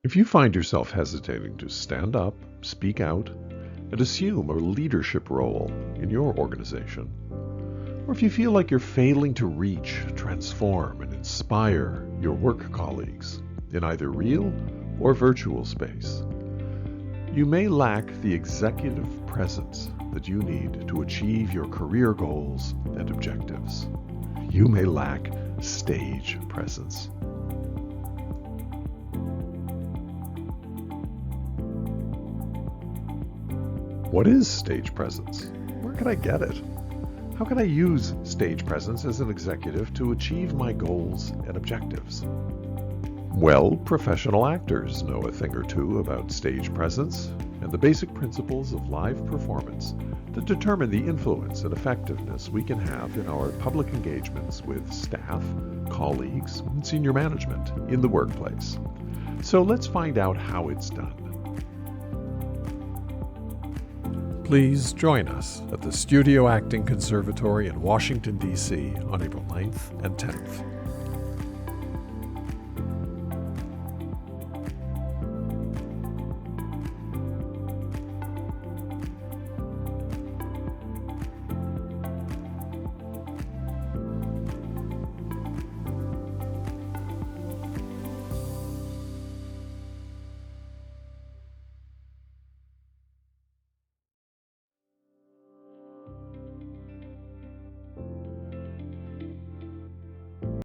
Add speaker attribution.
Speaker 1: If you find yourself hesitating to stand up, speak out, and assume a leadership role in your organization, or if you feel like you're failing to reach, transform, and inspire your work colleagues in either real or virtual space, you may lack the executive presence that you need to achieve your career goals and objectives. You may lack stage presence. What is stage presence? Where can I get it? How can I use stage presence as an executive to achieve my goals and objectives? Well, professional actors know a thing or two about stage presence and the basic principles of live performance that determine the influence and effectiveness we can have in our public engagements with staff, colleagues, and senior management in the workplace. So let's find out how it's done. Please join us at the Studio Acting Conservatory in Washington, D.C. on April 9th and 10th.